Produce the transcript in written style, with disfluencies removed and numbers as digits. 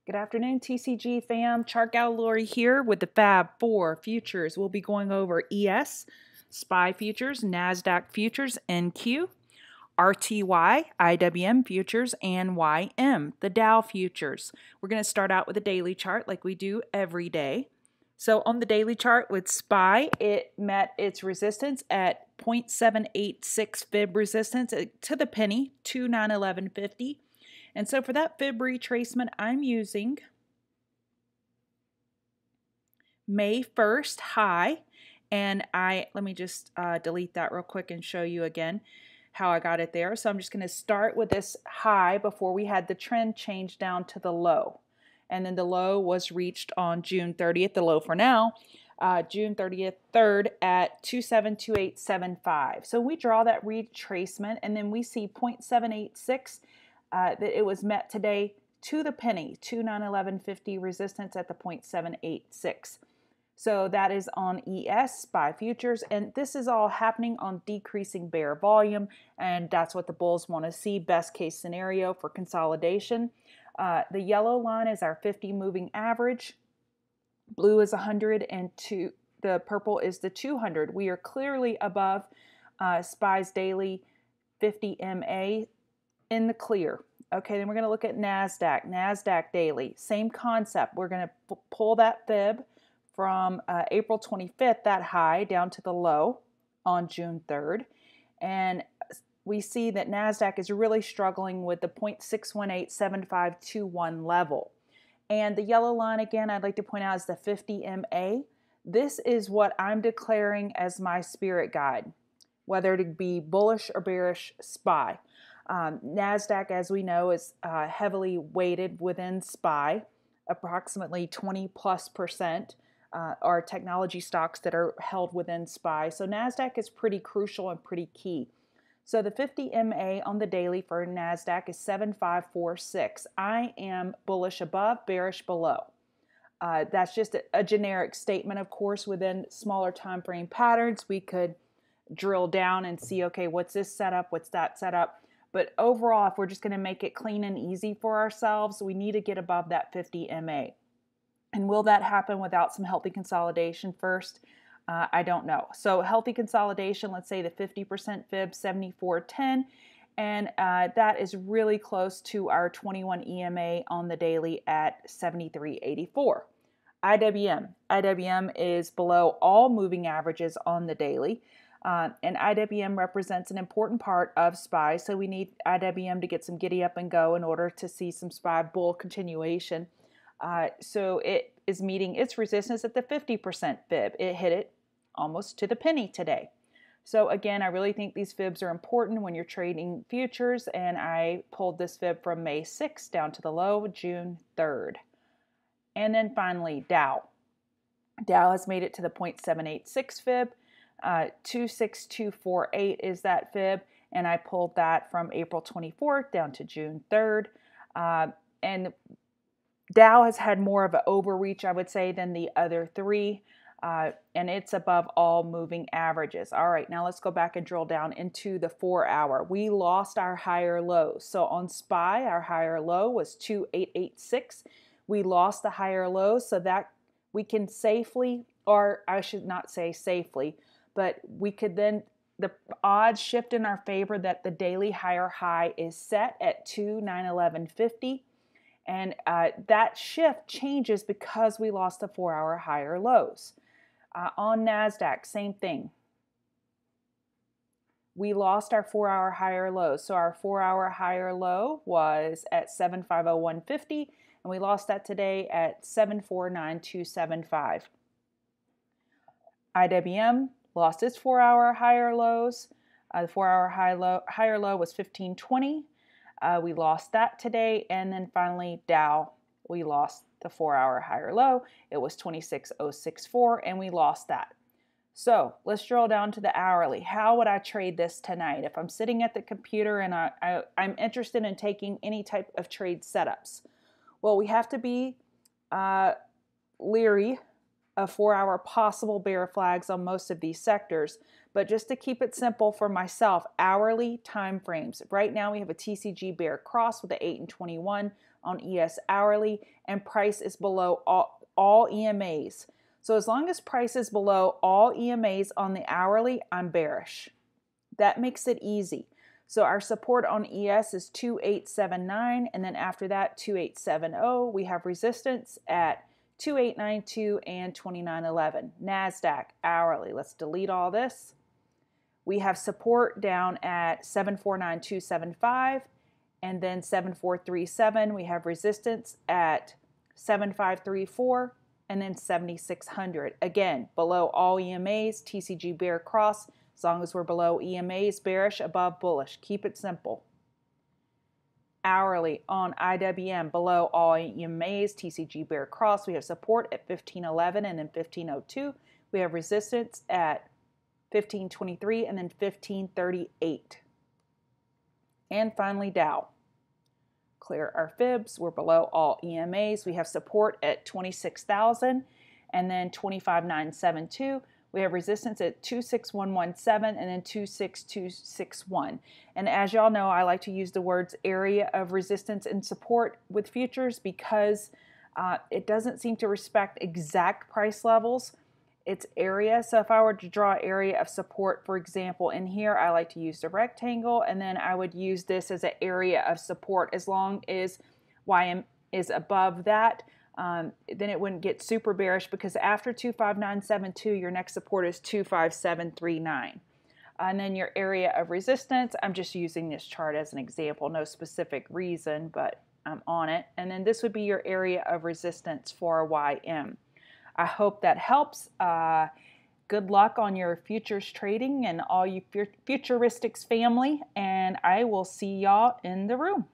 Good afternoon, TCG fam. Chart Gallery here with the Fab4Futures. We'll be going over ES, SPY futures, NASDAQ futures, NQ, RTY, IWM futures, and YM, the Dow futures. We're going to start out with a daily chart like we do every day. So on the daily chart with SPY, it met its resistance at 0.786 fib resistance to the penny, 2911.50. And so for that fib retracement, I'm using May 1st high. And let me just delete that real quick and show you again how I got it there. So I'm just going to start with this high before we had the trend change down to the low. And then the low was reached on June 30th, the low for now, June 30th, 3rd at 272875. So we draw that retracement and then we see 0.786 that it was met today to the penny, 2911.50 resistance at the 0.786. So that is on ES, SPY futures, and this is all happening on decreasing bear volume, and that's what the bulls want to see, best case scenario for consolidation. The yellow line is our 50 moving average, blue is 100, and the purple is the 200. We are clearly above SPY's daily 50 MA in the clear. Okay, then we're going to look at NASDAQ daily. Same concept. We're going to pull that fib from April 25th, that high, down to the low on June 3rd. And we see that NASDAQ is really struggling with the 0.6187521 level. And the yellow line, again, I'd like to point out is the 50 MA. This is what I'm declaring as my spirit guide, whether it be bullish or bearish SPY. NASDAQ, as we know, is heavily weighted within SPY. Approximately 20+% are technology stocks that are held within SPY. So NASDAQ is pretty crucial and pretty key. So the 50 MA on the daily for NASDAQ is 7546. I am bullish above, bearish below. That's just a generic statement, of course. Within smaller time frame patterns, we could drill down and see, okay, what's this setup? What's that setup? But overall, if we're just going to make it clean and easy for ourselves, we need to get above that 50 MA. And will that happen without some healthy consolidation first? I don't know. So healthy consolidation, let's say the 50% fib, 74.10, and that is really close to our 21 EMA on the daily at 73.84. IWM is below all moving averages on the daily. And IWM represents an important part of SPY, so we need IWM to get some giddy up and go in order to see some SPY bull continuation. So it is meeting its resistance at the 50% fib. It hit it almost to the penny today. So again, I really think these fibs are important when you're trading futures, and I pulled this fib from May 6th down to the low, June 3rd. And then finally, Dow. Dow has made it to the 0.786 fib. 26248 is that fib, and I pulled that from April 24th down to June 3rd. And Dow has had more of an overreach, I would say, than the other three, and it's above all moving averages. All right, now let's go back and drill down into the 4-hour. We lost our higher lows. So on SPY, our higher low was 2886. We lost the higher low, so that we can safely, or I should not say safely, but we could then, the odds shift in our favor that the daily higher high is set at 2911.50. And that shift changes because we lost the 4-hour higher lows. On NASDAQ, same thing. We lost our 4-hour higher lows. So our 4-hour higher low was at 7501.50, and we lost that today at 749275. IWM lost its 4-hour higher lows. The 4-hour higher low was 1520. We lost that today. And then finally, Dow, we lost the 4-hour higher low. It was 26064, and we lost that. So let's drill down to the hourly. How would I trade this tonight? If I'm sitting at the computer and I'm interested in taking any type of trade setups, well, we have to be leery of 4-hour possible bear flags on most of these sectors. But just to keep it simple for myself, hourly time frames. Right now we have a TCG bear cross with an 8 and 21 on ES hourly, and price is below all EMAs. So as long as price is below all EMAs on the hourly, I'm bearish. That makes it easy. So our support on ES is 2879, and then after that 2870. We have resistance at 2892 and 2911. NASDAQ hourly. Let's delete all this. We have support down at 749275 and then 7437. We have resistance at 7534 and then 7600. Again, below all EMAs, TCG bear cross. As long as we're below EMAs, bearish, above bullish. Keep it simple. Hourly on IWM, below all EMAs, TCG bear cross. We have support at 1511 and then 1502. We have resistance at 1523 and then 1538. And finally, Dow. Clear our fibs. We're below all EMAs. We have support at 26,000 and then 25,972. We have resistance at 26117 and then 26261. And as y'all know, I like to use the words area of resistance and support with futures because it doesn't seem to respect exact price levels. It's area. So if I were to draw area of support, for example, in here, I like to use the rectangle, and then I would use this as an area of support as long as YM is above that. Then it wouldn't get super bearish because after 25972, your next support is 25739. And then your area of resistance, I'm just using this chart as an example, no specific reason, but I'm on it. And then this would be your area of resistance for YM. I hope that helps. Good luck on your futures trading and all you Futuristics family, and I will see y'all in the room.